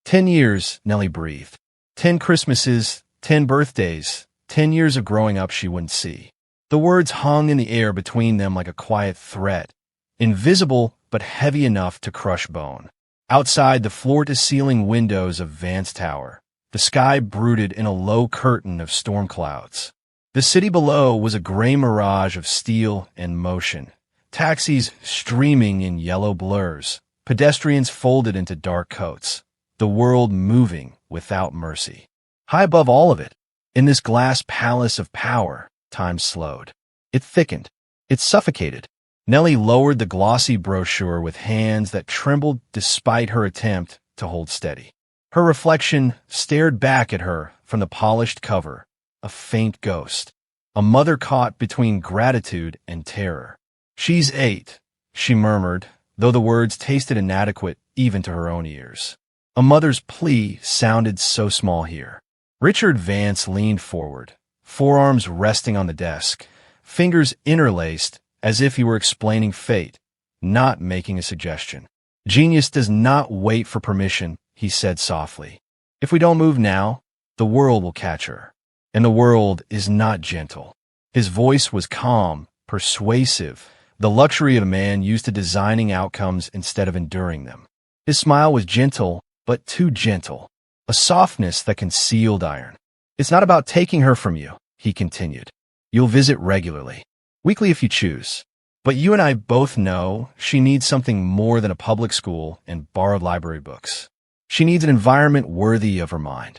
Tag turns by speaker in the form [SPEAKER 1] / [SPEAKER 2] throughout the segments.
[SPEAKER 1] 10 years, Nellie breathed. 10 Christmases, 10 birthdays, 10 years of growing up she wouldn't see. The words hung in the air between them like a quiet threat, invisible but heavy enough to crush bone. Outside the floor-to-ceiling windows of Vance Tower, the sky brooded in a low curtain of storm clouds. The city below was a gray mirage of steel and motion, taxis streaming in yellow blurs, pedestrians folded into dark coats, the world moving without mercy. High above all of it, in this glass palace of power, time slowed. It thickened. It suffocated. Nellie lowered the glossy brochure with hands that trembled despite her attempt to hold steady. Her reflection stared back at her from the polished cover, a faint ghost, a mother caught between gratitude and terror. "She's 8, she murmured, though the words tasted inadequate even to her own ears. A mother's plea sounded so small here. Richard Vance leaned forward, forearms resting on the desk, fingers interlaced as if he were explaining fate, not making a suggestion. "Genius does not wait for permission," he said softly. "If we don't move now, the world will catch her. And the world is not gentle." His voice was calm, persuasive, the luxury of a man used to designing outcomes instead of enduring them. His smile was gentle, but too gentle, a softness that concealed iron. "It's not about taking her from you," he continued. "You'll visit regularly. Weekly if you choose. But you and I both know she needs something more than a public school and borrowed library books. She needs an environment worthy of her mind."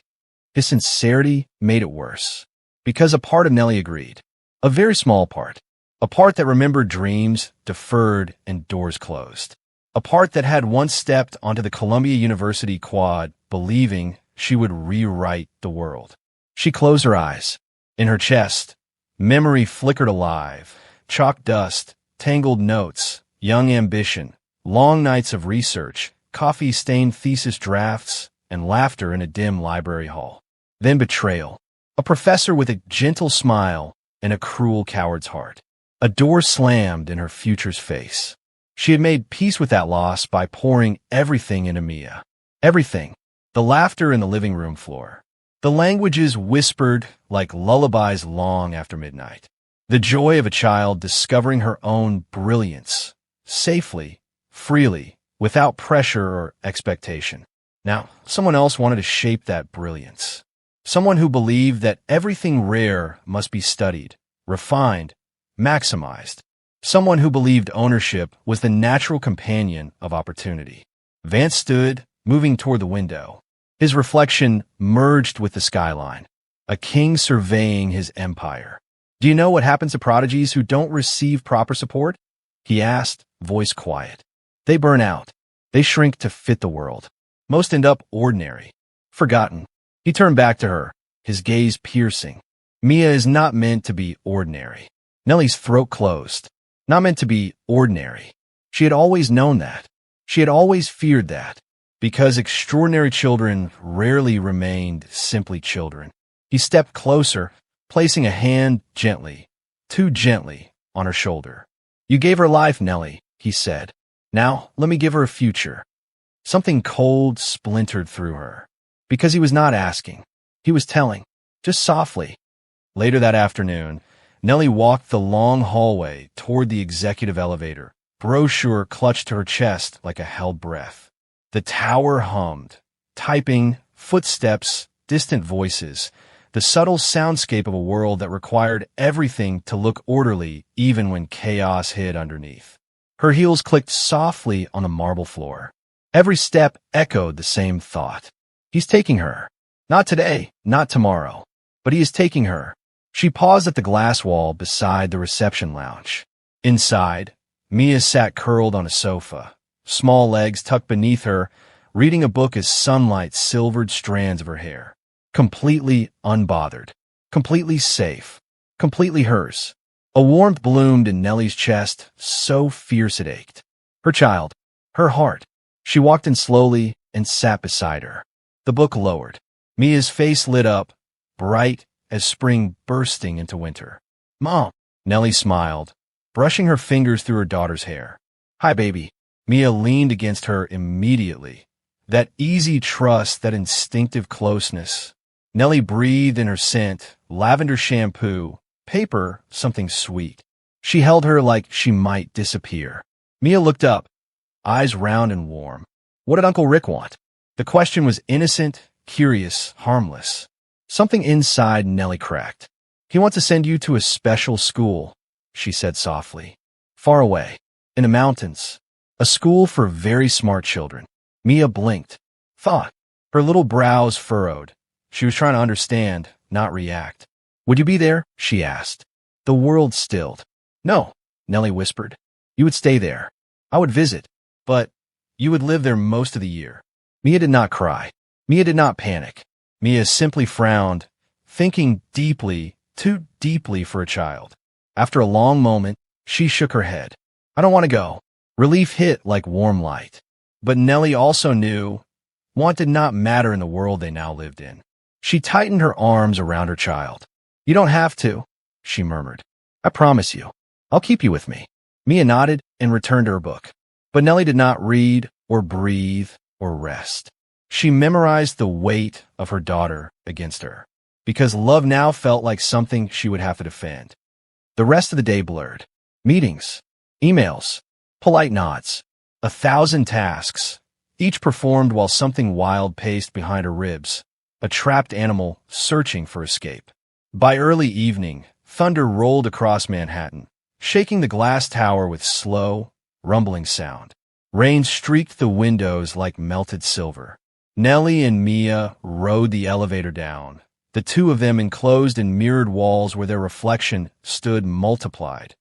[SPEAKER 1] His sincerity made it worse, because a part of Nellie agreed. A very small part. A part that remembered dreams deferred and doors closed. A part that had once stepped onto the Columbia University quad believing she would rewrite the world. She closed her eyes. In her chest, memory flickered alive, chalk dust, tangled notes, young ambition, long nights of research, coffee-stained thesis drafts, and laughter in a dim library hall. Then betrayal. A professor with a gentle smile and a cruel coward's heart. A door slammed in her future's face. She had made peace with that loss by pouring everything into Mia. Everything. The laughter in the living room floor. The languages whispered like lullabies long after midnight. The joy of a child discovering her own brilliance, safely, freely, without pressure or expectation. Now, someone else wanted to shape that brilliance. Someone who believed that everything rare must be studied, refined, maximized. Someone who believed ownership was the natural companion of opportunity. Vance stood, moving toward the window. His reflection merged with the skyline, a king surveying his empire. "Do you know what happens to prodigies who don't receive proper support?" he asked, voice quiet. "They burn out. They shrink to fit the world. Most end up ordinary, forgotten." He turned back to her, his gaze piercing. "Mia is not meant to be ordinary." Nellie's throat closed. Not meant to be ordinary. She had always known that. She had always feared that, because extraordinary children rarely remained simply children. He stepped closer, placing a hand gently, too gently, on her shoulder. "You gave her life, Nellie," he said. "Now, let me give her a future." Something cold splintered through her. Because he was not asking. He was telling, just softly. Later that afternoon, Nellie walked the long hallway toward the executive elevator, brochure clutched to her chest like a held breath. The tower hummed, typing, footsteps, distant voices, the subtle soundscape of a world that required everything to look orderly even when chaos hid underneath. Her heels clicked softly on the marble floor. Every step echoed the same thought. He's taking her. Not today, not tomorrow, but he is taking her. She paused at the glass wall beside the reception lounge. Inside, Mia sat curled on a sofa, small legs tucked beneath her, reading a book as sunlight silvered strands of her hair. Completely unbothered, completely safe, completely hers. A warmth bloomed in Nellie's chest, so fierce it ached. Her child, her heart. She walked in slowly and sat beside her. The book lowered. Mia's face lit up, bright as spring bursting into winter. "Mom," Nellie smiled, brushing her fingers through her daughter's hair. "Hi, baby." Mia leaned against her immediately, That easy trust, that instinctive closeness. Nellie breathed in her scent, lavender shampoo, paper, something sweet. She held her like she might disappear. Mia looked up, eyes round and warm. What did Uncle Rick want? The question was innocent, curious, harmless. Something inside Nellie cracked. He wants to send you to a special school, she said softly. Far away, in the mountains. A school for very smart children. Mia blinked, thought. Her little brows furrowed. She was trying to understand, not react. Would you be there? She asked. The world stilled. No, Nellie whispered. You would stay there. I would visit, but you would live there most of the year. Mia did not cry. Mia did not panic. Mia simply frowned, thinking deeply, too deeply for a child. After a long moment, she shook her head. I don't want to go. Relief hit like warm light. But Nellie also knew want did not matter in the world they now lived in. She tightened her arms around her child. You don't have to, she murmured. I promise you. I'll keep you with me. Mia nodded and returned to her book. But Nellie did not read or breathe or rest. She memorized the weight of her daughter against her, because love now felt like something she would have to defend. The rest of the day blurred. Meetings, emails, polite nods, 1,000 tasks, each performed while something wild paced behind her ribs, a trapped animal searching for escape. By early evening, thunder rolled across Manhattan, shaking the glass tower with slow, rumbling sound. Rain streaked the windows like melted silver. Nellie and Mia rode the elevator down, the two of them enclosed in mirrored walls where their reflection stood multiplied.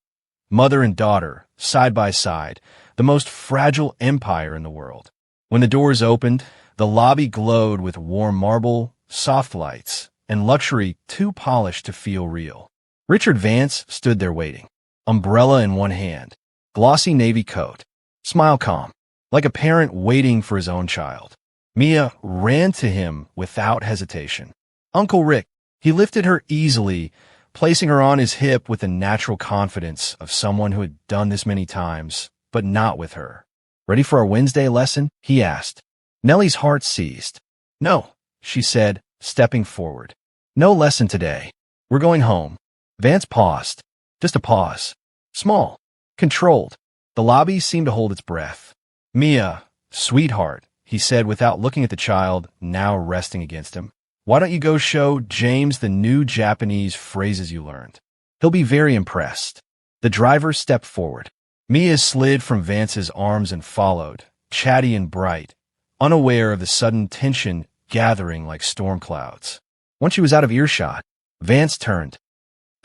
[SPEAKER 1] Mother and daughter, side by side, the most fragile empire in the world. When the doors opened, the lobby glowed with warm marble, soft lights, and luxury too polished to feel real. Richard Vance stood there waiting, umbrella in one hand, glossy navy coat, smile calm, like a parent waiting for his own child. Mia ran to him without hesitation. Uncle Rick, he lifted her easily, placing her on his hip with the natural confidence of someone who had done this many times, but not with her. Ready for our Wednesday lesson? He asked. Nellie's heart seized. No, she said, stepping forward. No lesson today. We're going home. Vance paused. Just a pause. Small. Controlled. The lobby seemed to hold its breath. Mia, sweetheart, he said without looking at the child, now resting against him. Why don't you go show James the new Japanese phrases you learned? He'll be very impressed. The driver stepped forward. Mia slid from Vance's arms and followed, chatty and bright, unaware of the sudden tension gathering like storm clouds. Once she was out of earshot, Vance turned.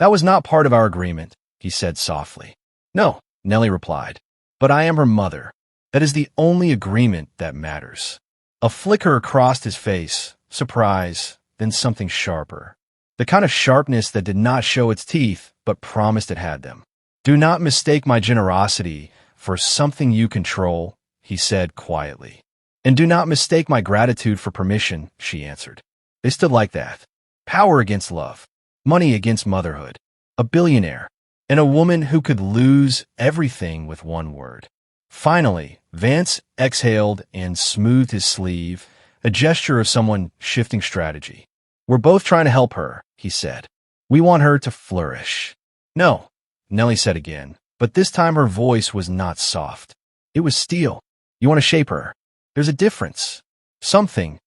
[SPEAKER 1] That was not part of our agreement, he said softly. No, Nellie replied, but I am her mother. That is the only agreement that matters. A flicker crossed his face, surprise, then something sharper. The kind of sharpness that did not show its teeth, but promised it had them. Do not mistake my generosity for something you control, he said quietly. And do not mistake my gratitude for permission, she answered. They stood like that. Power against love. Money against motherhood. A billionaire. And a woman who could lose everything with one word. Finally, Vance exhaled and smoothed his sleeve, a gesture of someone shifting strategy. We're both trying to help her, he said. We want her to flourish. No, Nellie said again, but this time her voice was not soft. It was steel. You want to shape her. There's a difference. Something,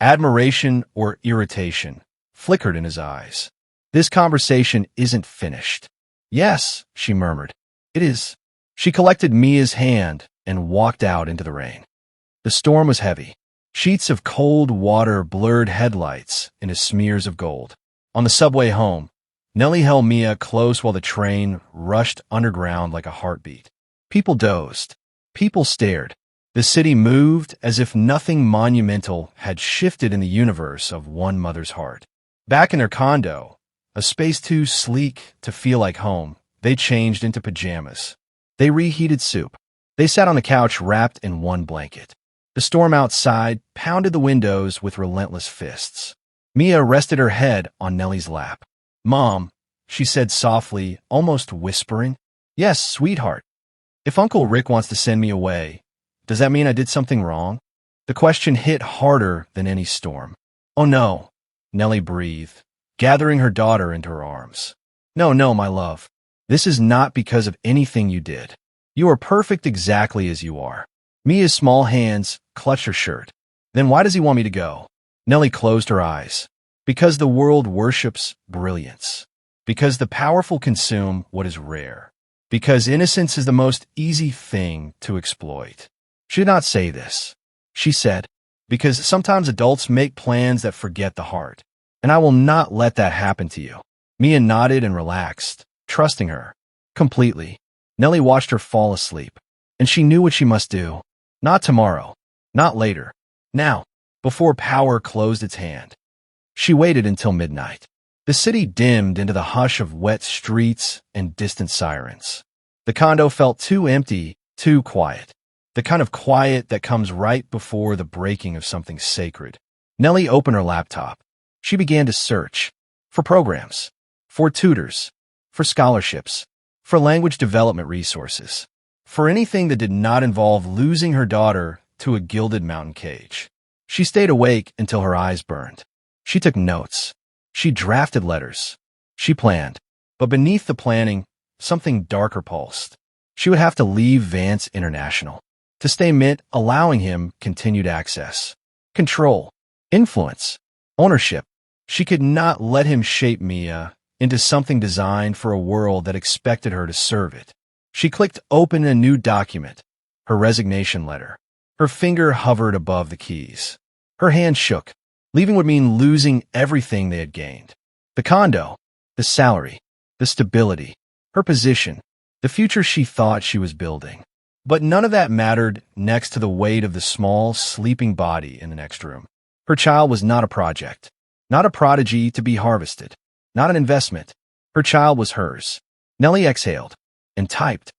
[SPEAKER 1] admiration or irritation, flickered in his eyes. This conversation isn't finished. Yes, she murmured. It is. She collected Mia's hand and walked out into the rain. The storm was heavy. Sheets of cold water blurred headlights into smears of gold. On the subway home, Nellie held Mia close while the train rushed underground like a heartbeat. People dozed. People stared. The city moved as if nothing monumental had shifted in the universe of one mother's heart. Back in their condo, a space too sleek to feel like home, they changed into pajamas. They reheated soup. They sat on the couch wrapped in one blanket. The storm outside pounded the windows with relentless fists. Mia rested her head on Nellie's lap. Mom, she said softly, almost whispering. Yes, sweetheart. If Uncle Rick wants to send me away, does that mean I did something wrong? The question hit harder than any storm. "Oh no," Nellie breathed, gathering her daughter into her arms. "No, no, my love. This is not because of anything you did. You are perfect exactly as you are." Mia's small hands clutched her shirt. "Then why does he want me to go?" Nellie closed her eyes. "Because the world worships brilliance. Because the powerful consume what is rare. Because innocence is the most easy thing to exploit." She did not say this. She said, "Because sometimes adults make plans that forget the heart. And I will not let that happen to you." Mia nodded and relaxed, trusting her completely. Nellie watched her fall asleep, and she knew what she must do. Not tomorrow, not later, now, before power closed its hand. She waited until midnight. The city dimmed into the hush of wet streets and distant sirens. The condo felt too empty, too quiet. The kind of quiet that comes right before the breaking of something sacred. Nellie opened her laptop. She began to search for programs, for tutors, for scholarships, for language development resources, for anything that did not involve losing her daughter to a gilded mountain cage. She stayed awake until her eyes burned. She took notes. She drafted letters. She planned. But beneath the planning, something darker pulsed. She would have to leave Vance International. To stay Mint, allowing him continued access, control, influence, ownership. She could not let him shape Mia into something designed for a world that expected her to serve it. She clicked open a new document, her resignation letter. Her finger hovered above the keys. Her hand shook. Leaving would mean losing everything they had gained. The condo, the salary, the stability, her position, the future she thought she was building. But none of that mattered next to the weight of the small, sleeping body in the next room. Her child was not a project, not a prodigy to be harvested, not an investment. Her child was hers. Nellie exhaled and typed,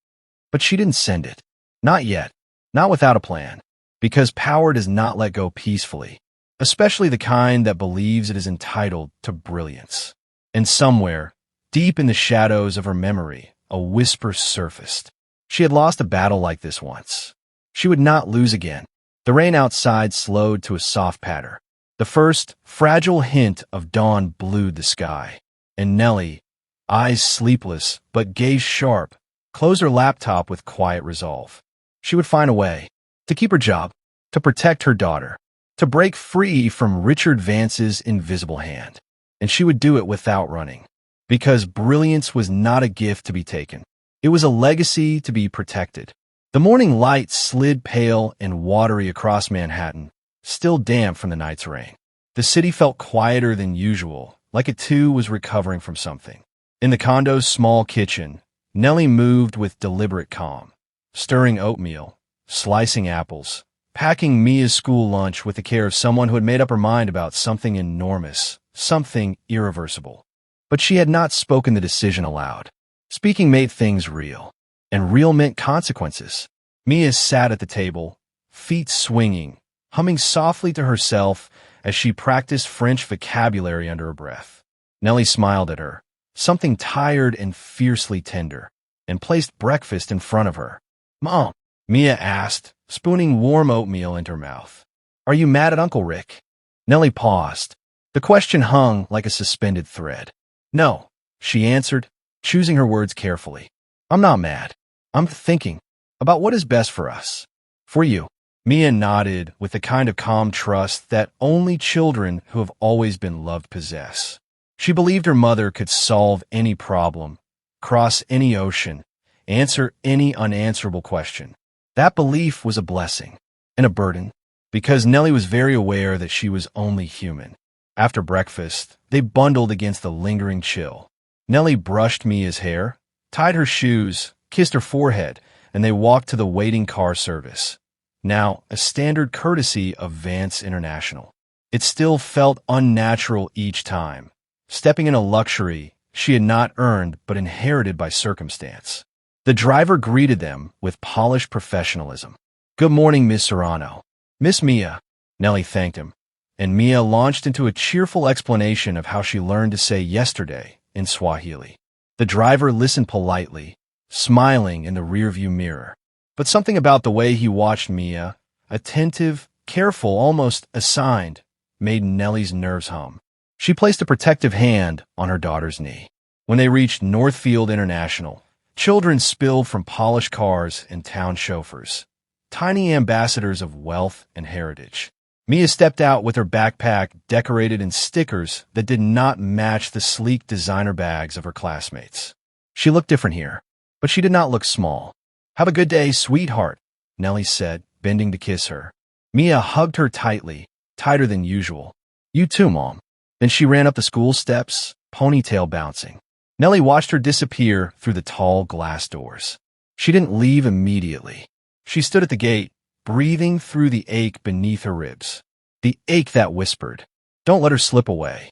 [SPEAKER 1] but she didn't send it. Not yet, not without a plan, because power does not let go peacefully, especially the kind that believes it is entitled to brilliance. And somewhere, deep in the shadows of her memory, a whisper surfaced. She had lost a battle like this once. She would not lose again. The rain outside slowed to a soft patter. The first, fragile hint of dawn blued the sky. And Nellie, eyes sleepless but gaze sharp, closed her laptop with quiet resolve. She would find a way to keep her job, to protect her daughter, to break free from Richard Vance's invisible hand. And she would do it without running. Because brilliance was not a gift to be taken. It was a legacy to be protected. The morning light slid pale and watery across Manhattan, still damp from the night's rain. The city felt quieter than usual, like it too was recovering from something. In the condo's small kitchen, Nellie moved with deliberate calm, stirring oatmeal, slicing apples, packing Mia's school lunch with the care of someone who had made up her mind about something enormous, something irreversible. But she had not spoken the decision aloud. Speaking made things real, and real meant consequences. Mia sat at the table, feet swinging, humming softly to herself as she practiced French vocabulary under her breath. Nellie smiled at her, something tired and fiercely tender, and placed breakfast in front of her. "Mom," Mia asked, spooning warm oatmeal into her mouth. "Are you mad at Uncle Rick?" Nellie paused. The question hung like a suspended thread. "No," she answered, choosing her words carefully. "I'm not mad. I'm thinking about what is best for us. For you." Mia nodded with the kind of calm trust that only children who have always been loved possess. She believed her mother could solve any problem, cross any ocean, answer any unanswerable question. That belief was a blessing and a burden, because Nellie was very aware that she was only human. After breakfast, they bundled against the lingering chill. Nellie brushed Mia's hair, tied her shoes, kissed her forehead, and they walked to the waiting car service. Now, a standard courtesy of Vance International. It still felt unnatural each time, stepping in a luxury she had not earned but inherited by circumstance. The driver greeted them with polished professionalism. "Good morning, Miss Serrano." "Miss Mia," Nellie thanked him, and Mia launched into a cheerful explanation of how she learned to say yesterday in Swahili. The driver listened politely, smiling in the rearview mirror. But something about the way he watched Mia, attentive, careful, almost assigned, made Nellie's nerves hum. She placed a protective hand on her daughter's knee. When they reached Northfield International, children spilled from polished cars and town chauffeurs, tiny ambassadors of wealth and heritage. Mia stepped out with her backpack decorated in stickers that did not match the sleek designer bags of her classmates. She looked different here, but she did not look small. "Have a good day, sweetheart," Nellie said, bending to kiss her. Mia hugged her tightly, tighter than usual. "You too, Mom." Then she ran up the school steps, ponytail bouncing. Nellie watched her disappear through the tall glass doors. She didn't leave immediately. She stood at the gate, breathing through the ache beneath her ribs. The ache that whispered, "Don't let her slip away."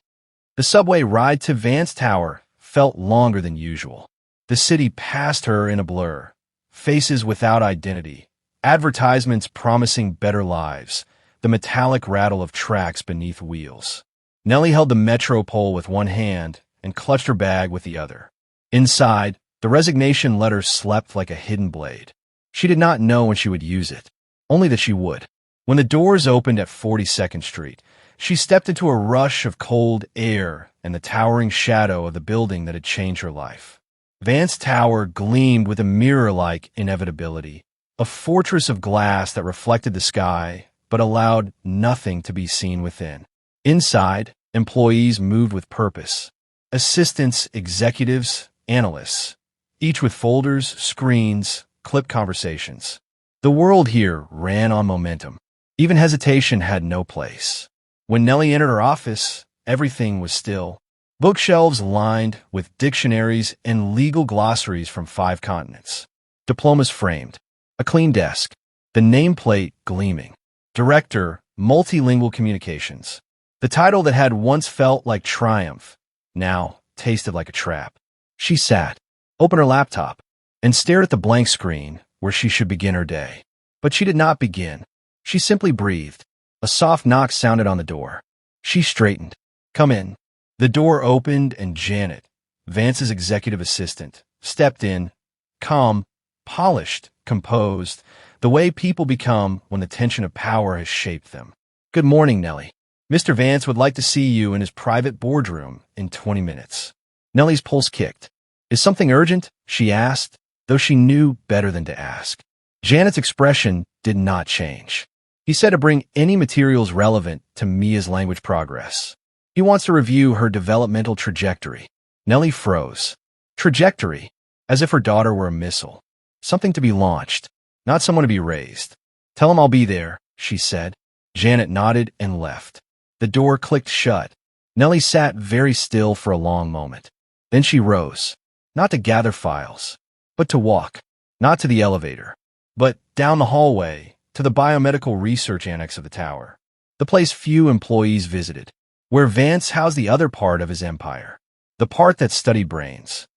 [SPEAKER 1] The subway ride to Vance Tower felt longer than usual. The city passed her in a blur. Faces without identity, advertisements promising better lives, the metallic rattle of tracks beneath wheels. Nellie held the metro pole with one hand and clutched her bag with the other. Inside, the resignation letter slept like a hidden blade. She did not know when she would use it, only that she would. When the doors opened at 42nd Street, she stepped into a rush of cold air and the towering shadow of the building that had changed her life. Vance Tower gleamed with a mirror-like inevitability, a fortress of glass that reflected the sky but allowed nothing to be seen within. Inside, employees moved with purpose. Assistants, executives, analysts, each with folders, screens, clipped conversations. The world here ran on momentum. Even hesitation had no place. When Nellie entered her office, everything was still. Bookshelves lined with dictionaries and legal glossaries from 5 continents. Diplomas framed. A clean desk. The nameplate gleaming. Director, Multilingual Communications. The title that had once felt like triumph now tasted like a trap. She sat, opened her laptop, and stared at the blank screen where she should begin her day. But she did not begin. She simply breathed. A soft knock sounded on the door. She straightened. "Come in." The door opened and Janet, Vance's executive assistant, stepped in, calm, polished, composed, the way people become when the tension of power has shaped them. "Good morning, Nellie. Mr. Vance would like to see you in his private boardroom in 20 minutes. Nellie's pulse kicked. "Is something urgent?" she asked, though she knew better than to ask. Janet's expression did not change. "He said to bring any materials relevant to Mia's language progress. He wants to review her developmental trajectory." Nellie froze. Trajectory, as if her daughter were a missile. Something to be launched, not someone to be raised. "Tell him I'll be there," she said. Janet nodded and left. The door clicked shut. Nellie sat very still for a long moment. Then she rose, not to gather files, but to walk, not to the elevator, but down the hallway to the biomedical research annex of the tower, the place few employees visited, where Vance housed the other part of his empire, the part that studied brains.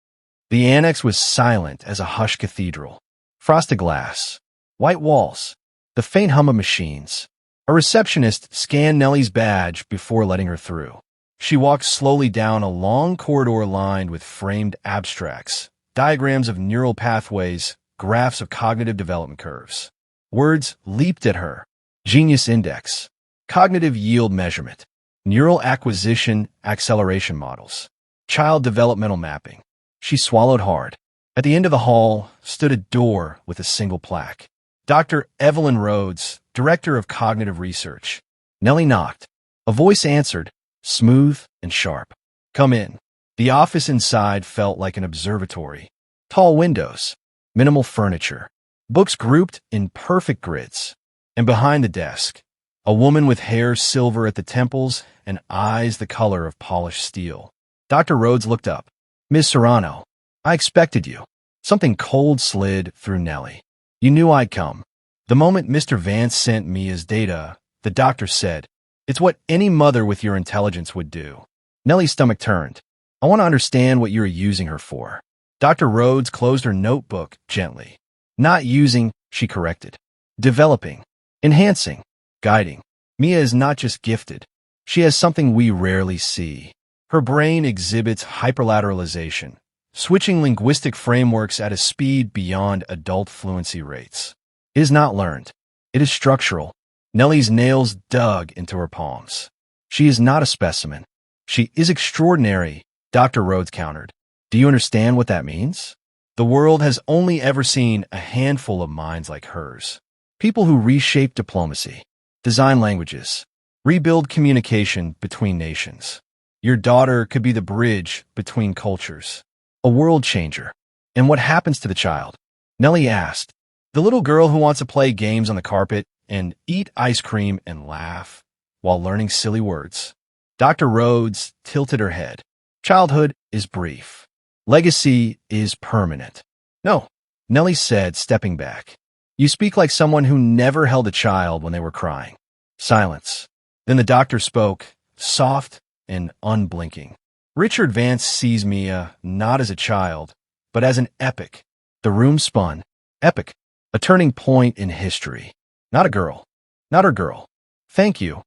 [SPEAKER 1] The annex was silent as a hushed cathedral. Frosted glass, white walls, the faint hum of machines. A receptionist scanned Nellie's badge before letting her through. She walked slowly down a long corridor lined with framed abstracts, diagrams of neural pathways, graphs of cognitive development curves. Words leaped at her. Genius index, cognitive yield measurement, neural acquisition acceleration models, child developmental mapping. She swallowed hard. At the end of the hall stood a door with a single plaque. Dr. Evelyn Rhodes, Director of Cognitive Research. Nellie knocked. A voice answered, smooth and sharp. "Come in." The office inside felt like an observatory. Tall windows, minimal furniture, books grouped in perfect grids. And behind the desk, a woman with hair silver at the temples and eyes the color of polished steel. Dr. Rhodes looked up. "Ms. Serrano, I expected you." Something cold slid through Nellie. "You knew I'd come." The moment Mr. Vance sent Mia's data, the doctor said, "It's what any mother with your intelligence would do." Nellie's stomach turned. "I want to understand what you're using her for." Dr. Rhodes closed her notebook gently. "Not using," she corrected. "Developing, enhancing, guiding. Mia is not just gifted. She has something we rarely see. Her brain exhibits hyperlateralization, switching linguistic frameworks at a speed beyond adult fluency rates. It is not learned. It is structural, Nellie's nails dug into her palms. She is not a specimen. She is extraordinary, Dr. Rhodes countered. Do you understand what that means? The world has only ever seen a handful of minds like hers. People who reshape diplomacy, design languages, rebuild communication between nations. Your daughter could be the bridge between cultures. A world changer. And what happens to the child? Nellie asked. The little girl who wants to play games on the carpet and eat ice cream and laugh while learning silly words. Dr. Rhodes tilted her head. Childhood is brief. Legacy is permanent. No, Nellie said, stepping back. You speak like someone who never held a child when they were crying. Silence. Then the doctor spoke, soft and unblinking. Richard Vance sees Mia not as a child, but as an epic. The room spun. Epic. A turning point in history. Not a girl. Not her girl. Thank you,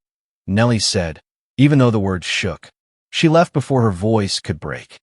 [SPEAKER 1] Nellie said, even though the words shook. She left before her voice could break.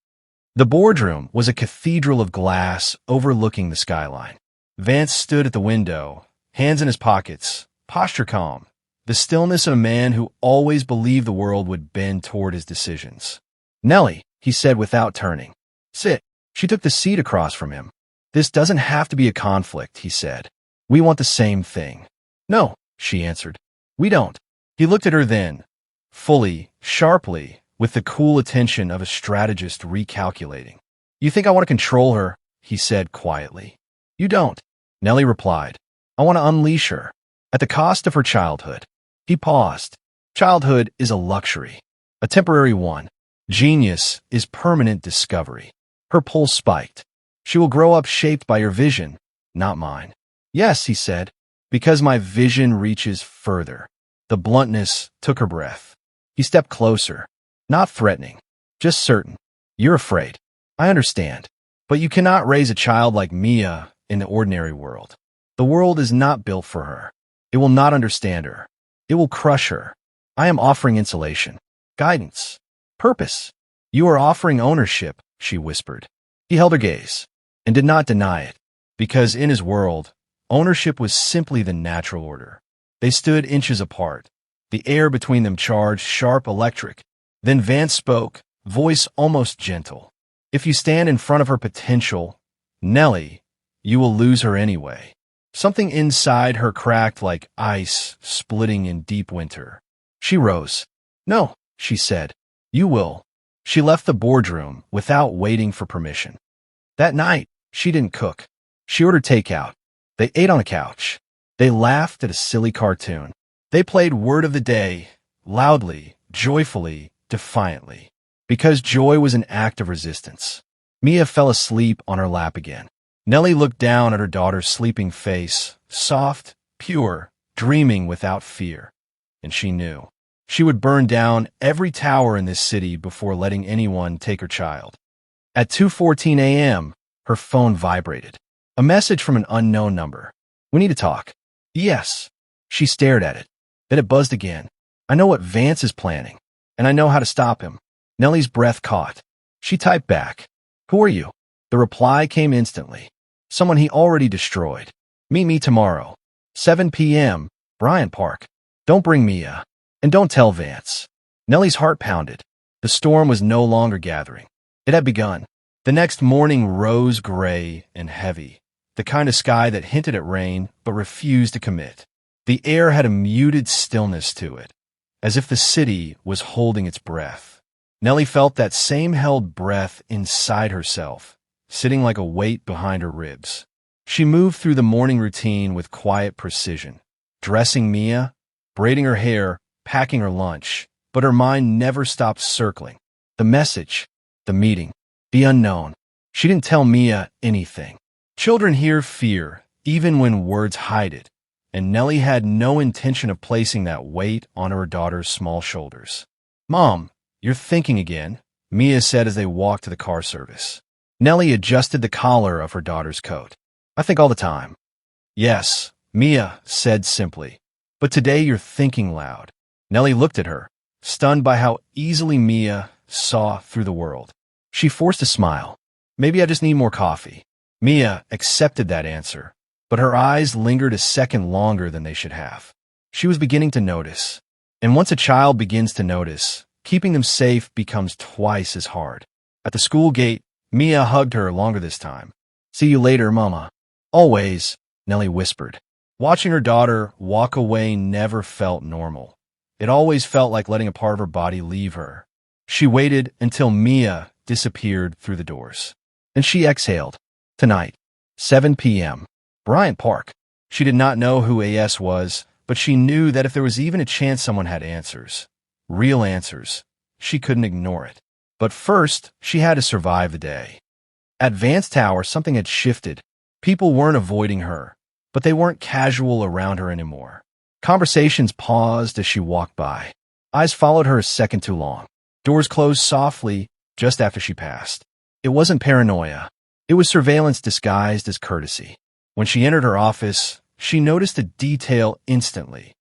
[SPEAKER 1] The boardroom was a cathedral of glass overlooking the skyline. Vance stood at the window, hands in his pockets, posture calm, the stillness of a man who always believed the world would bend toward his decisions. Nellie, he said without turning. Sit. She took the seat across from him. This doesn't have to be a conflict, he said. We want the same thing. No, she answered. We don't. He looked at her then, fully, sharply, with the cool attention of a strategist recalculating. You think I want to control her, he said quietly. You don't, Nellie replied. I want to unleash her, at the cost of her childhood. He paused. Childhood is a luxury, a temporary one. Genius is permanent discovery. Her pulse spiked. She will grow up shaped by your vision, not mine. Yes, he said, because my vision reaches further. The bluntness took her breath. He stepped closer, not threatening, just certain. You're afraid. I understand. But you cannot raise a child like Mia in the ordinary world. The world is not built for her. It will not understand her. It will crush her. I am offering insulation, guidance, purpose. You are offering ownership, she whispered. He held her gaze and did not deny it, because in his world, ownership was simply the natural order. They stood inches apart, the air between them charged sharp electric. Then Vance spoke, voice almost gentle. If you stand in front of her potential, Nellie, you will lose her anyway. Something inside her cracked like ice splitting in deep winter. She rose. No, she said. You will. She left the boardroom without waiting for permission. That night, she didn't cook. She ordered takeout. They ate on a couch. They laughed at a silly cartoon. They played Word of the Day, loudly, joyfully, defiantly, because joy was an act of resistance. Mia fell asleep on her lap again. Nellie looked down at her daughter's sleeping face, soft, pure, dreaming without fear. And she knew. She would burn down every tower in this city before letting anyone take her child. At 2:14 a.m., her phone vibrated. A message from an unknown number. We need to talk. Yes. She stared at it. Then it buzzed again. I know what Vance is planning, and I know how to stop him. Nellie's breath caught. She typed back. Who are you? The reply came instantly. Someone he already destroyed. Meet me tomorrow. 7 p.m., Bryant Park. Don't bring Mia. And don't tell Vance. Nellie's heart pounded. The storm was no longer gathering. It had begun. The next morning rose gray and heavy, the kind of sky that hinted at rain but refused to commit. The air had a muted stillness to it, as if the city was holding its breath. Nellie felt that same held breath inside herself, sitting like a weight behind her ribs. She moved through the morning routine with quiet precision, dressing Mia, braiding her hair, packing her lunch, but her mind never stopped circling. The message, the meeting, the unknown. She didn't tell Mia anything. Children hear fear, even when words hide it, and Nellie had no intention of placing that weight on her daughter's small shoulders. Mom, you're thinking again, Mia said as they walked to the car service. Nellie adjusted the collar of her daughter's coat. I think all the time. Yes, Mia said simply. But today you're thinking loud. Nellie looked at her, stunned by how easily Mia saw through the world. She forced a smile. Maybe I just need more coffee. Mia accepted that answer, but her eyes lingered a second longer than they should have. She was beginning to notice. And once a child begins to notice, keeping them safe becomes twice as hard. At the school gate, Mia hugged her longer this time. "See you later, Mama." "Always," Nellie whispered. Watching her daughter walk away never felt normal. It always felt like letting a part of her body leave her. She waited until Mia disappeared through the doors. Then she exhaled. Tonight, 7 p.m. Bryant Park. She did not know who AS was, but she knew that if there was even a chance someone had answers, real answers, she couldn't ignore it. But first, she had to survive the day. At Vance Tower, something had shifted. People weren't avoiding her, but they weren't casual around her anymore. Conversations paused as she walked by. Eyes followed her a second too long. Doors closed softly just after she passed. It wasn't paranoia. It was surveillance disguised as courtesy. When she entered her office, she noticed a detail instantly.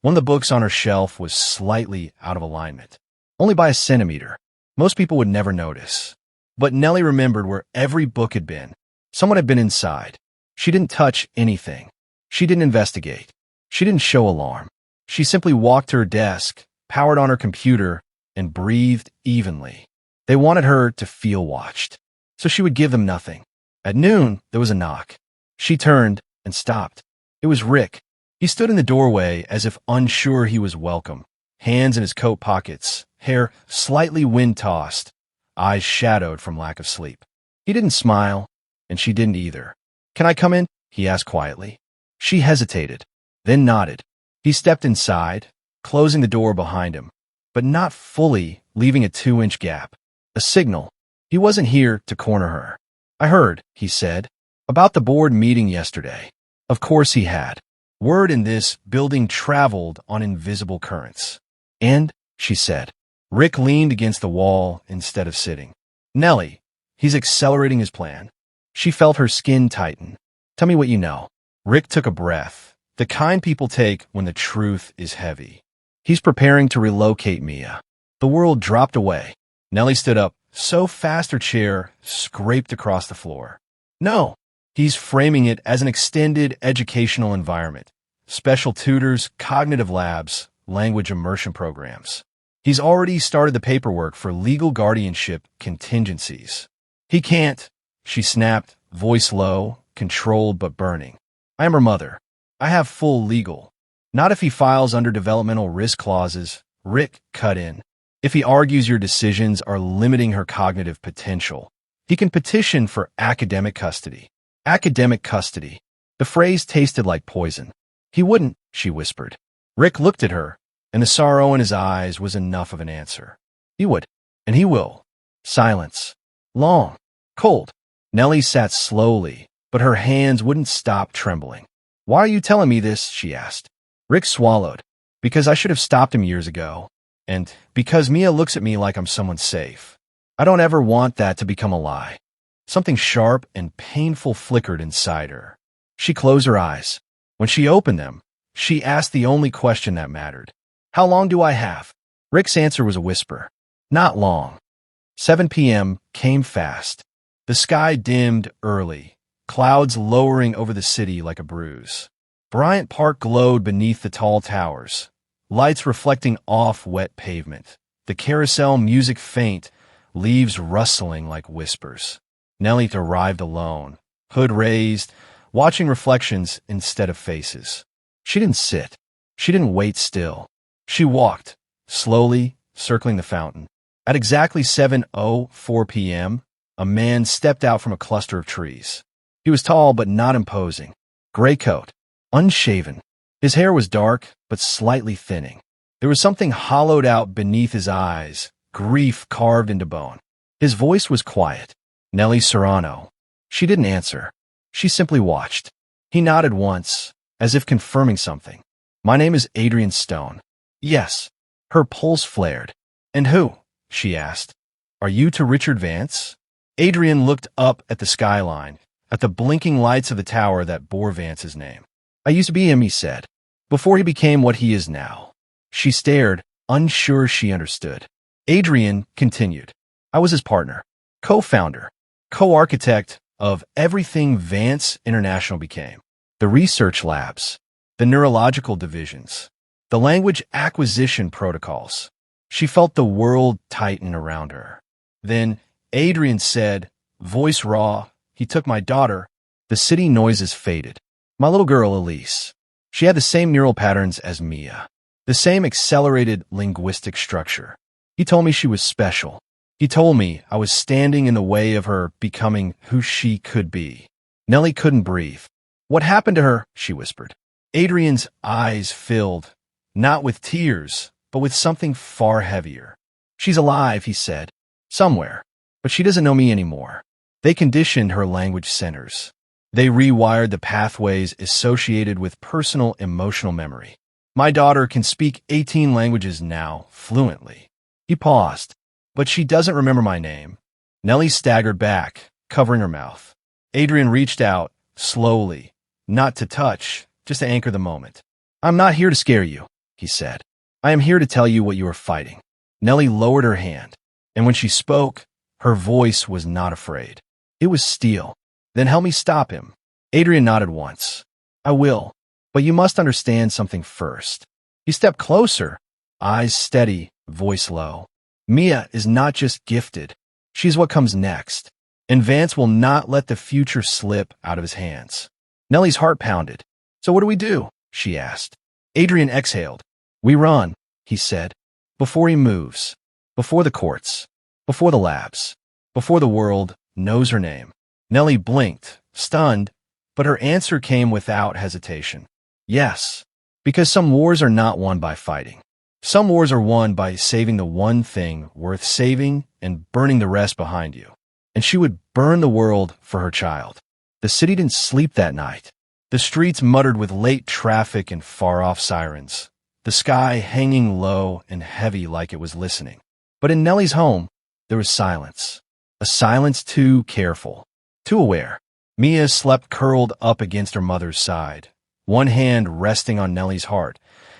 [SPEAKER 1] One of the books on her shelf was slightly out of alignment. Only by a centimeter. Most people would never notice. But Nellie remembered where every book had been. Someone had been inside. She didn't touch anything. She didn't investigate. She didn't show alarm. She simply walked to her desk, powered on her computer, and breathed evenly. They wanted her to feel watched, so she would give them nothing. At noon, there was a knock. She turned and stopped. It was Rick. He stood in the doorway as if unsure he was welcome, hands in his coat pockets, hair slightly wind-tossed, eyes shadowed from lack of sleep. He didn't smile, and she didn't either. "Can I come in?" he asked quietly. She hesitated, then nodded. He stepped inside, closing the door behind him, but not fully, leaving a 2-inch gap. A signal. He wasn't here to corner her. "I heard," he said, "about the board meeting yesterday." Of course he had. Word in this building traveled on invisible currents. "And," she said. Rick leaned against the wall instead of sitting. "Nellie, he's accelerating his plan." She felt her skin tighten. "Tell me what you know." Rick took a breath, the kind people take when the truth is heavy. "He's preparing to relocate Mia." The world dropped away. Nellie stood up, so fast her chair scraped across the floor. "No, he's framing it as an extended educational environment. Special tutors, cognitive labs, language immersion programs. He's already started the paperwork for legal guardianship contingencies." "He can't," she snapped, voice low, controlled but burning. "I am her mother. I have full legal." "Not if he files under developmental risk clauses," Rick cut in. "If he argues your decisions are limiting her cognitive potential, he can petition for academic custody." Academic custody. The phrase tasted like poison. "He wouldn't," she whispered. Rick looked at her, and the sorrow in his eyes was enough of an answer. "He would, and he will." Silence. Long. Cold. Nellie sat slowly, but her hands wouldn't stop trembling. "Why are you telling me this?" she asked. Rick swallowed. "Because I should have stopped him years ago. And because Mia looks at me like I'm someone safe. I don't ever want that to become a lie." Something sharp and painful flickered inside her. She closed her eyes. When she opened them, she asked the only question that mattered. "How long do I have?" Rick's answer was a whisper. "Not long." 7 p.m. came fast. The sky dimmed early, clouds lowering over the city like a bruise. Bryant Park glowed beneath the tall towers, lights reflecting off wet pavement. The carousel music faint, leaves rustling like whispers. Nellie arrived alone, hood raised, watching reflections instead of faces. She didn't sit. She didn't wait still. She walked, slowly, circling the fountain. At exactly 7:04 p.m., a man stepped out from a cluster of trees. He was tall but not imposing. Gray coat, unshaven. His hair was dark but slightly thinning. There was something hollowed out beneath his eyes, grief carved into bone. His voice was quiet. "Nellie Serrano." She didn't answer. She simply watched. He nodded once, as if confirming something. "My name is Adrian Stone." "Yes." Her pulse flared. "And who?" she asked. "Are you to Richard Vance?" Adrian looked up at the skyline, at the blinking lights of the tower that bore Vance's name. "I used to be him," he said, "before he became what he is now." She stared, unsure she understood. Adrian continued. "I was his partner, co-founder, co-architect of everything Vance International became. The research labs, the neurological divisions, the language acquisition protocols. She felt the world tighten around her. Then Adrian said, voice raw, he took my daughter. The city noises faded. My little girl, Elise. She had the same neural patterns as Mia, the same accelerated linguistic structure. He told me she was special. He told me I was standing in the way of her becoming who she could be. Nellie couldn't breathe. What happened to her? She whispered. Adrian's eyes filled, not with tears, but with something far heavier. She's alive, he said. Somewhere. But she doesn't know me anymore. They conditioned her language centers. They rewired the pathways associated with personal emotional memory. My daughter can speak 18 languages now, fluently. He paused. But she doesn't remember my name. Nellie staggered back, covering her mouth. Adrian reached out, slowly, not to touch, just to anchor the moment. I'm not here to scare you, he said. I am here to tell you what you are fighting. Nellie lowered her hand, and when she spoke, her voice was not afraid. It was steel. Then help me stop him. Adrian nodded once. I will, but you must understand something first. He stepped closer, eyes steady, voice low. Mia is not just gifted. She's what comes next. And Vance will not let the future slip out of his hands. Nellie's heart pounded. So what do we do? She asked. Adrian exhaled. We run, he said. Before he moves. Before the courts. Before the labs. Before the world knows her name. Nellie blinked, stunned, but her answer came without hesitation. Yes, because some wars are not won by fighting. Some wars are won by saving the one thing worth saving and burning the rest behind you. And she would burn the world for her child. The city didn't sleep that night. The streets muttered with late traffic and far-off sirens. The sky hanging low and heavy like it was listening. But in Nellie's home, there was silence. A silence too careful, too aware. Mia slept curled up against her mother's side, one hand resting on Nellie's heart,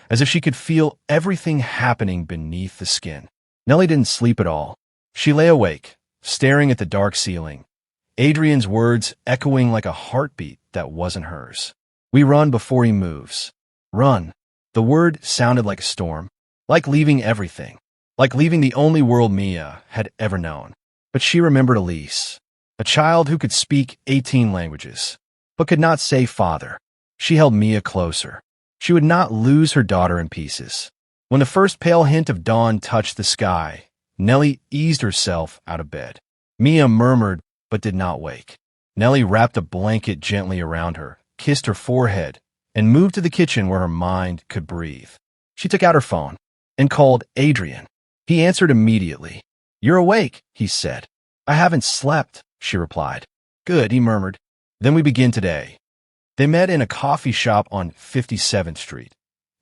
[SPEAKER 1] as if she could feel everything happening beneath the skin. Nellie didn't sleep at all. She lay awake, staring at the dark ceiling, Adrian's words echoing like a heartbeat that wasn't hers. We run before he moves. Run. The word sounded like a storm, like leaving everything, like leaving the only world Mia had ever known. But she remembered Elise, a child who could speak 18 languages, but could not say father. She held Mia closer. She would not lose her daughter in pieces. When the first pale hint of dawn touched the sky, Nellie eased herself out of bed. Mia murmured, but did not wake. Nellie wrapped a blanket gently around her, kissed her forehead, and moved to the kitchen where her mind could breathe. She took out her phone and called Adrian. He answered immediately. You're awake, he said. I haven't slept, she replied. Good, he murmured. Then we begin today. They met in a coffee shop on 57th Street,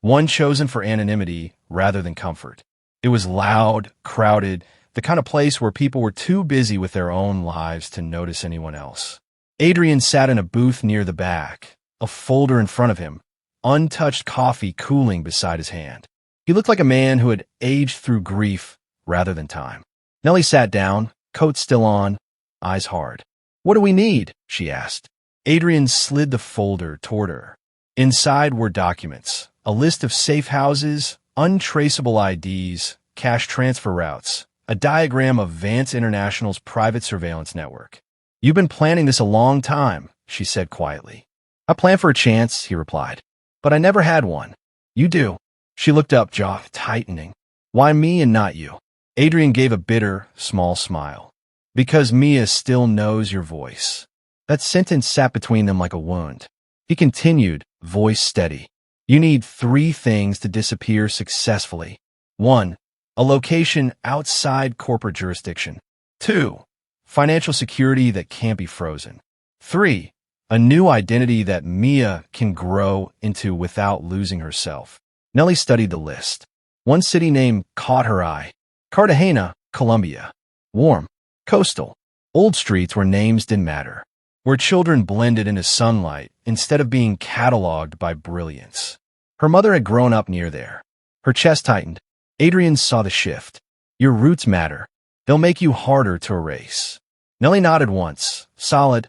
[SPEAKER 1] one chosen for anonymity rather than comfort. It was loud, crowded, the kind of place where people were too busy with their own lives to notice anyone else. Adrian sat in a booth near the back, a folder in front of him, untouched coffee cooling beside his hand. He looked like a man who had aged through grief rather than time. Nellie sat down, coat still on, eyes hard. What do we need? She asked. Adrian slid the folder toward her. Inside were documents, a list of safe houses, untraceable IDs, cash transfer routes, a diagram of Vance International's private surveillance network. You've been planning this a long time, she said quietly. I planned for a chance, he replied, but I never had one. You do. She looked up, jaw tightening. Why me and not you? Adrian gave a bitter, small smile. Because Mia still knows your voice. That sentence sat between them like a wound. He continued, voice steady. You need 3 things to disappear successfully. 1. A location outside corporate jurisdiction. 2. Financial security that can't be frozen. 3. A new identity that Mia can grow into without losing herself. Nellie studied the list. One city name caught her eye. Cartagena, Colombia. Warm. Coastal. Old streets where names didn't matter. Where children blended into sunlight instead of being cataloged by brilliance. Her mother had grown up near there. Her chest tightened. Adrian saw the shift. Your roots matter. They'll make you harder to erase. Nellie nodded once, solid,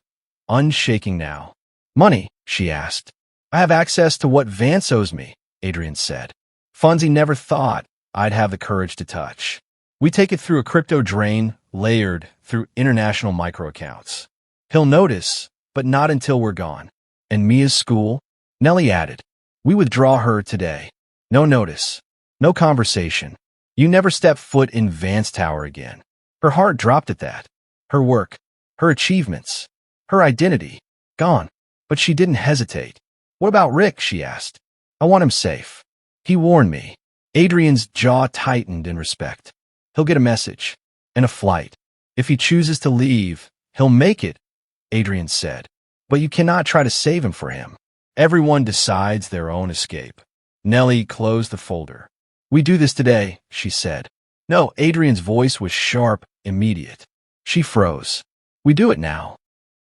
[SPEAKER 1] unshaking now. Money, she asked. I have access to what Vance owes me, Adrian said. Funds he never thought I'd have the courage to touch. We take it through a crypto drain, layered through international microaccounts. He'll notice, but not until we're gone. And Mia's school? Nellie added. We withdraw her today. No notice. No conversation. You never step foot in Vance Tower again. Her heart dropped at that. Her work, her achievements, her identity, gone. But she didn't hesitate. What about Rick? She asked. I want him safe. He warned me. Adrian's jaw tightened in respect. He'll get a message. And a flight. If he chooses to leave, he'll make it, Adrian said. But you cannot try to save him for him. Everyone decides their own escape. Nellie closed the folder. We do this today, she said. No, Adrian's voice was sharp, immediate. She froze. We do it now.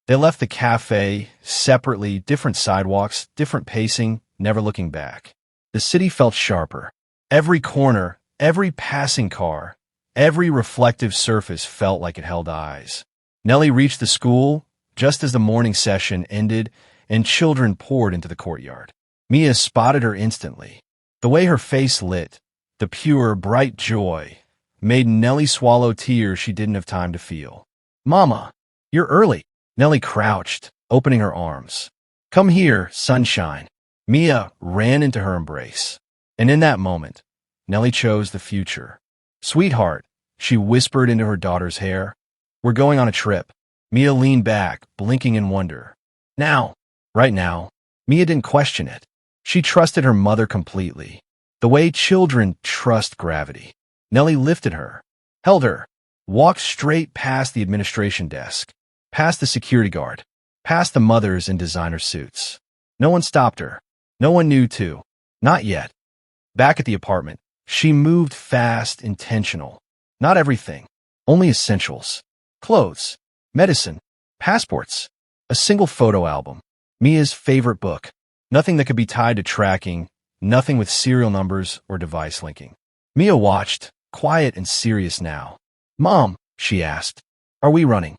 [SPEAKER 1] They left the cafe, separately, different sidewalks, different pacing, never looking back. The city felt sharper. Every corner, every passing car, every reflective surface felt like it held eyes. Nellie reached the school just as the morning session ended and children poured into the courtyard. Mia spotted her instantly. The way her face lit, the pure, bright joy, made Nellie swallow tears she didn't have time to feel. Mama, you're early. Nellie crouched, opening her arms. Come here, sunshine. Mia ran into her embrace. And in that moment, Nellie chose the future. Sweetheart, she whispered into her daughter's hair. We're going on a trip. Mia leaned back, blinking in wonder. Now, right now, Mia didn't question it. She trusted her mother completely, the way children trust gravity. Nellie lifted her, held her, walked straight past the administration desk, past the security guard, past the mothers in designer suits. No one stopped her. No one knew to. Not yet. Back at the apartment, she moved fast, intentional. Not everything. Only essentials. Clothes, medicine, passports, a single photo album, Mia's favorite book. Nothing that could be tied to tracking, nothing with serial numbers or device linking. Mia watched, quiet and serious now. Mom, she asked, are we running?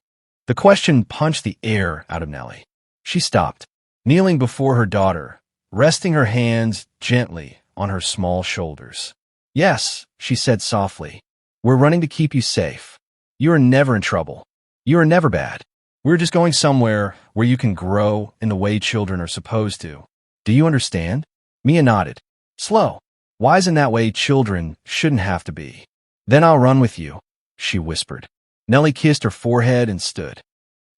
[SPEAKER 1] The question punched the air out of Nellie. She stopped, kneeling before her daughter, resting her hands gently on her small shoulders. Yes, she said softly. We're running to keep you safe. You are never in trouble. You are never bad. We're just going somewhere where you can grow in the way children are supposed to. Do you understand? Mia nodded. Slow. Wise in that way children shouldn't have to be. Then I'll run with you, she whispered. Nellie kissed her forehead and stood.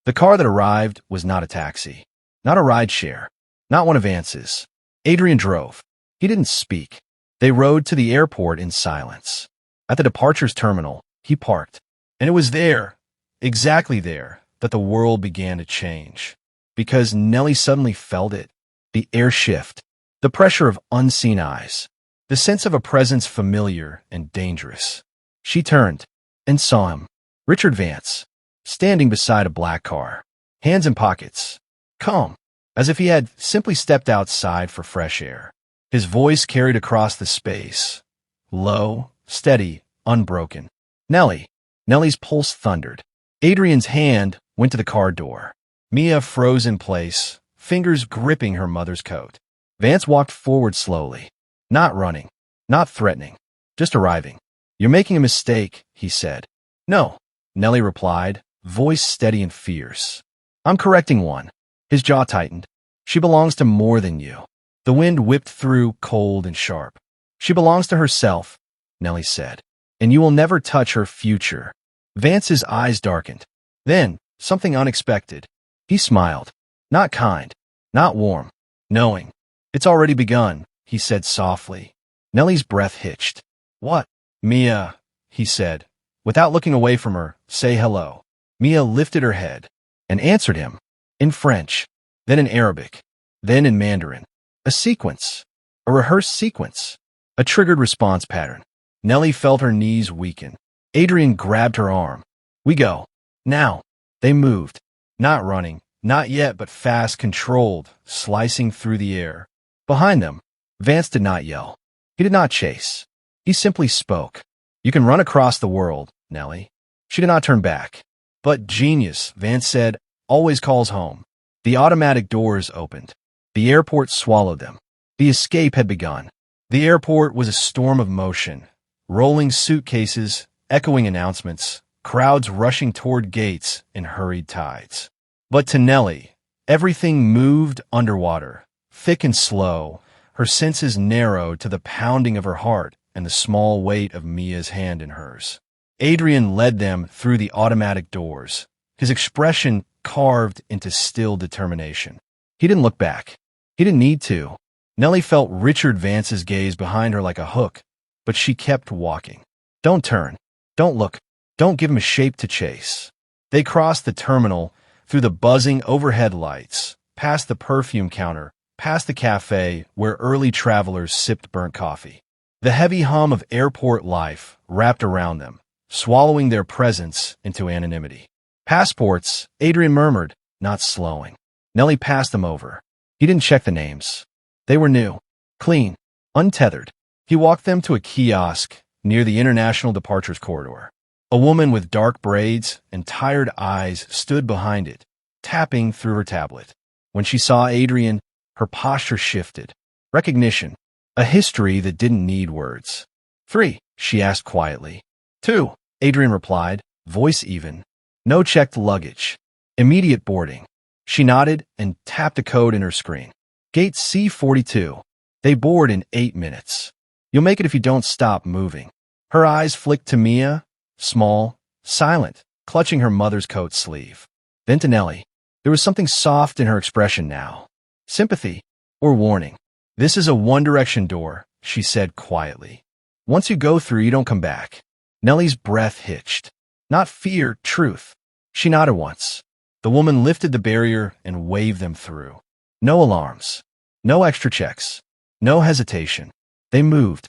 [SPEAKER 1] The car that arrived was not a taxi, not a rideshare, not one of Vance's. Adrian drove. He didn't speak. They rode to the airport in silence. At the departures terminal, he parked. And it was there, exactly there, that the world began to change. Because Nellie suddenly felt it. The air shift, the pressure of unseen eyes, the sense of a presence familiar and dangerous. She turned and saw him, Richard Vance, standing beside a black car, hands in pockets, calm, as if he had simply stepped outside for fresh air. His voice carried across the space, low, steady, unbroken. Nellie. Nellie's pulse thundered. Adrian's hand went to the car door. Mia froze in place, fingers gripping her mother's coat. Vance walked forward slowly, not running, not threatening, just arriving. You're making a mistake, he said. No, Nellie replied, voice steady and fierce. I'm correcting one. His jaw tightened. She belongs to more than you. The wind whipped through, cold and sharp. She belongs to herself, Nellie said. And you will never touch her future. Vance's eyes darkened. Then, something unexpected. He smiled. Not kind, not warm, knowing. It's already begun, he said softly. Nellie's breath hitched. What? Mia, he said. Without looking away from her, say hello. Mia lifted her head and answered him. In French, then in Arabic, then in Mandarin. A sequence. A rehearsed sequence. A triggered response pattern. Nellie felt her knees weaken. Adrian grabbed her arm. We go. Now. They moved. Not running. Not yet, but fast, controlled, slicing through the air. Behind them, Vance did not yell. He did not chase. He simply spoke. You can run across the world, Nellie. She did not turn back. But genius, Vance said, always calls home. The automatic doors opened. The airport swallowed them. The escape had begun. The airport was a storm of motion. Rolling suitcases, echoing announcements, crowds rushing toward gates in hurried tides. But to Nellie, everything moved underwater, thick and slow, her senses narrowed to the pounding of her heart and the small weight of Mia's hand in hers. Adrian led them through the automatic doors, his expression carved into still determination. He didn't look back. He didn't need to. Nellie felt Richard Vance's gaze behind her like a hook, but she kept walking. Don't turn. Don't look. Don't give him a shape to chase. They crossed the terminal, through the buzzing overhead lights, past the perfume counter, past the cafe where early travelers sipped burnt coffee. The heavy hum of airport life wrapped around them, swallowing their presence into anonymity. Passports, Adrian murmured, not slowing. Nellie passed them over. He didn't check the names. They were new, clean, untethered. He walked them to a kiosk near the International Departures Corridor. A woman with dark braids and tired eyes stood behind it, tapping through her tablet. When she saw Adrian, her posture shifted. Recognition. A history that didn't need words. 3, she asked quietly. 2, Adrian replied, voice even. No checked luggage. Immediate boarding. She nodded and tapped a code in her screen. Gate C42. They board in 8 minutes. You'll make it if you don't stop moving. Her eyes flicked to Mia, small, silent, clutching her mother's coat sleeve. Then to Nellie. There was something soft in her expression now. Sympathy or warning. This is a one-direction door, she said quietly. Once you go through, you don't come back. Nellie's breath hitched. Not fear, truth. She nodded once. The woman lifted the barrier and waved them through. No alarms. No extra checks. No hesitation. They moved.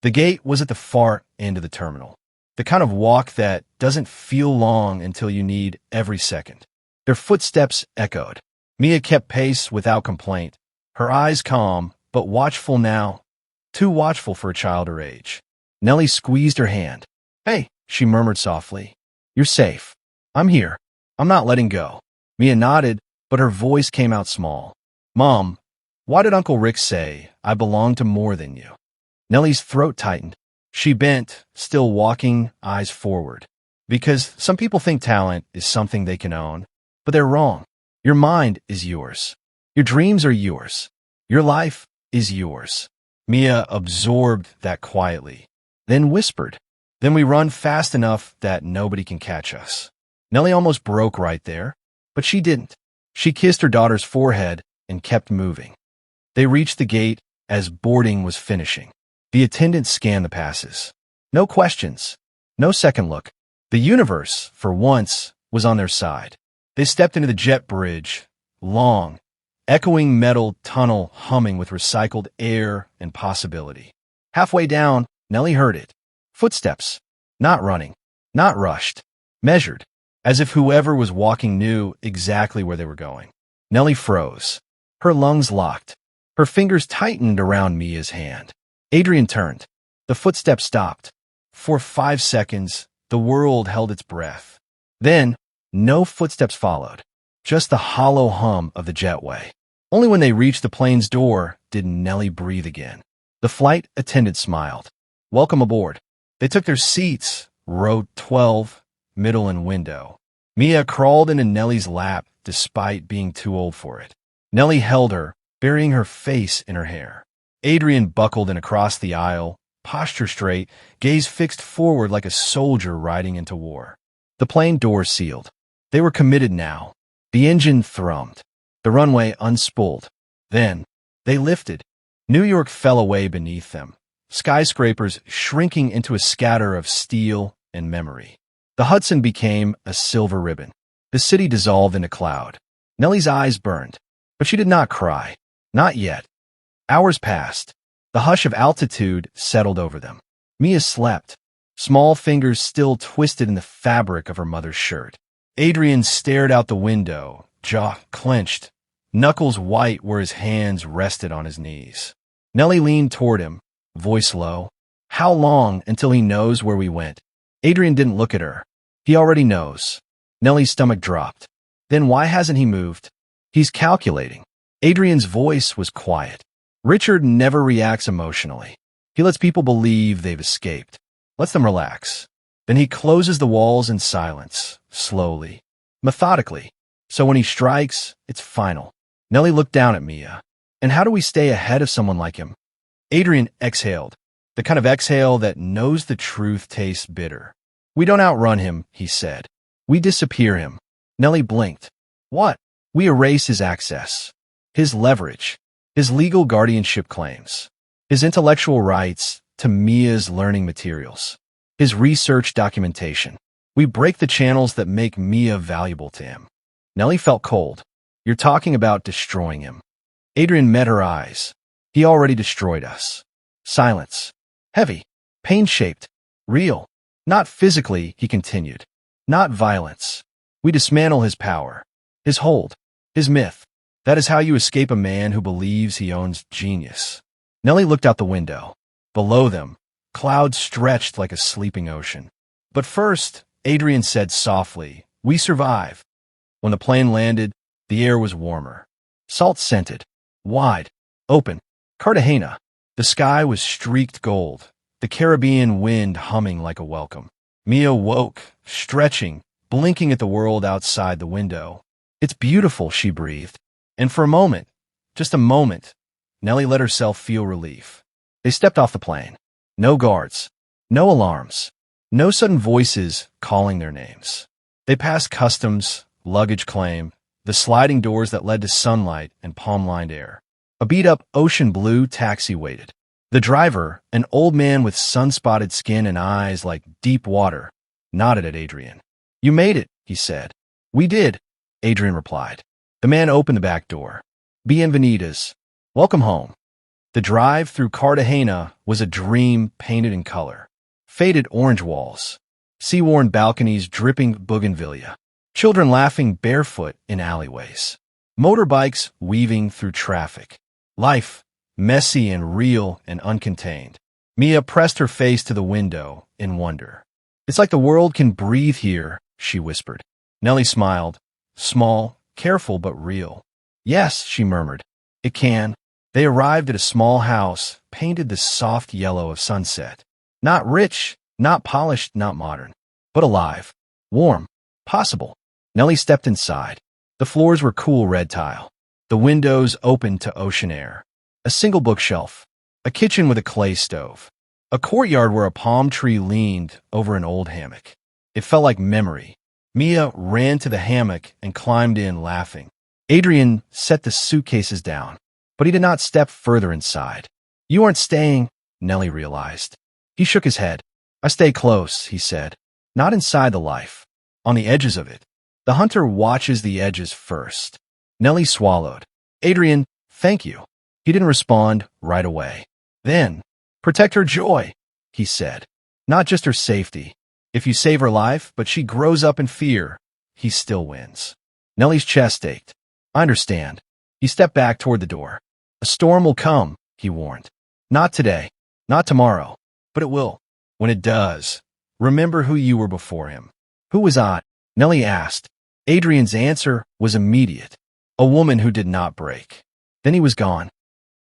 [SPEAKER 1] The gate was at the far end of the terminal. The kind of walk that doesn't feel long until you need every second. Their footsteps echoed. Mia kept pace without complaint, her eyes calm, but watchful now. Too watchful for a child her age. Nellie squeezed her hand. Hey, she murmured softly. You're safe. I'm here. I'm not letting go. Mia nodded, but her voice came out small. Mom, why did Uncle Rick say I belong to more than you? Nellie's throat tightened. She bent, still walking, eyes forward. Because some people think talent is something they can own, but they're wrong. Your mind is yours. Your dreams are yours. Your life is yours. Mia absorbed that quietly, then whispered. Then we run fast enough that nobody can catch us. Nellie almost broke right there, but she didn't. She kissed her daughter's forehead and kept moving. They reached the gate as boarding was finishing. The attendant scanned the passes. No questions. No second look. The universe, for once, was on their side. They stepped into the jet bridge, long, echoing metal tunnel humming with recycled air and possibility. Halfway down, Nellie heard it. Footsteps. Not running. Not rushed. Measured. As if whoever was walking knew exactly where they were going. Nellie froze. Her lungs locked. Her fingers tightened around Mia's hand. Adrian turned. The footsteps stopped. For 5 seconds, the world held its breath. Then, no footsteps followed. Just the hollow hum of the jetway. Only when they reached the plane's door did Nellie breathe again. The flight attendant smiled. Welcome aboard. They took their seats, row 12, middle and window. Mia crawled into Nellie's lap despite being too old for it. Nellie held her, burying her face in her hair. Adrian buckled in across the aisle, posture straight, gaze fixed forward like a soldier riding into war. The plane doors sealed. They were committed now. The engine thrummed. The runway unspooled. Then, they lifted. New York fell away beneath them, skyscrapers shrinking into a scatter of steel and memory. The Hudson became a silver ribbon. The city dissolved in a cloud. Nellie's eyes burned, but she did not cry. Not yet. Hours passed. The hush of altitude settled over them. Mia slept, small fingers still twisted in the fabric of her mother's shirt. Adrian stared out the window, jaw clenched, knuckles white where his hands rested on his knees. Nellie leaned toward him, voice low. How long until he knows where we went? Adrian didn't look at her. He already knows. Nellie's stomach dropped. Then why hasn't he moved? He's calculating. Adrian's voice was quiet. Richard never reacts emotionally. He lets people believe they've escaped, lets them relax. Then he closes the walls in silence, slowly, methodically. So when he strikes, it's final. Nellie looked down at Mia. And how do we stay ahead of someone like him? Adrian exhaled, the kind of exhale that knows the truth tastes bitter. We don't outrun him, he said. We disappear him. Nellie blinked. What? We erase his access, his leverage, his legal guardianship claims, his intellectual rights to Mia's learning materials, his research documentation. We break the channels that make Mia valuable to him. Nellie felt cold. You're talking about destroying him. Adrian met her eyes. He already destroyed us. Silence. Heavy. Pain-shaped. Real. Not physically, he continued. Not violence. We dismantle his power, his hold, his myth. That is how you escape a man who believes he owns genius. Nellie looked out the window. Below them, clouds stretched like a sleeping ocean. But first, Adrian said softly, we survive. When the plane landed, the air was warmer. Salt-scented. Wide. Open. Cartagena. The sky was streaked gold, the Caribbean wind humming like a welcome. Mia woke, stretching, blinking at the world outside the window. It's beautiful, she breathed. And for a moment, just a moment, Nellie let herself feel relief. They stepped off the plane. No guards. No alarms. No sudden voices calling their names. They passed customs, luggage claim, the sliding doors that led to sunlight and palm-lined air. A beat-up ocean blue taxi waited. The driver, an old man with sun-spotted skin and eyes like deep water, nodded at Adrian. You made it, he said. We did, Adrian replied. The man opened the back door. Bienvenidos. Welcome home. The drive through Cartagena was a dream painted in color. Faded orange walls, sea-worn balconies dripping bougainvillea, children laughing barefoot in alleyways, motorbikes weaving through traffic. Life, messy and real and uncontained. Mia pressed her face to the window in wonder. It's like the world can breathe here, she whispered. Nellie smiled. Small, careful, but real. Yes, she murmured. It can. They arrived at a small house, painted the soft yellow of sunset. Not rich, not polished, not modern, but alive, warm, possible. Nellie stepped inside. The floors were cool red tile. The windows opened to ocean air. A single bookshelf. A kitchen with a clay stove. A courtyard where a palm tree leaned over an old hammock. It felt like memory. Mia ran to the hammock and climbed in, laughing. Adrian set the suitcases down, but he did not step further inside. You aren't staying, Nellie realized. He shook his head. I stay close, he said. Not inside the life. On the edges of it. The hunter watches the edges first. Nellie swallowed. Adrian, thank you. He didn't respond right away. Then, protect her joy, he said. Not just her safety. If you save her life, but she grows up in fear, he still wins. Nellie's chest ached. I understand. He stepped back toward the door. A storm will come, he warned. Not today. Not tomorrow. But it will. When it does, remember who you were before him. Who was I? Nellie asked. Adrian's answer was immediate. A woman who did not break. Then he was gone.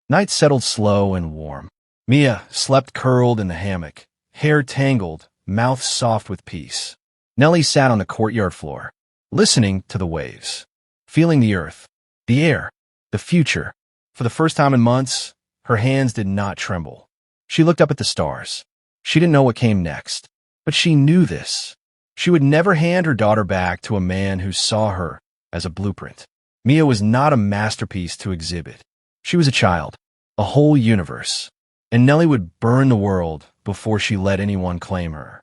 [SPEAKER 1] Night settled slow and warm. Mia slept curled in the hammock, hair tangled, mouth soft with peace. Nellie sat on the courtyard floor, listening to the waves, feeling the earth, the air, the future. For the first time in months, her hands did not tremble. She looked up at the stars. She didn't know what came next, but she knew this. She would never hand her daughter back to a man who saw her as a blueprint. Mia was not a masterpiece to exhibit. She was a child, a whole universe, and Nellie would burn the world before she let anyone claim her.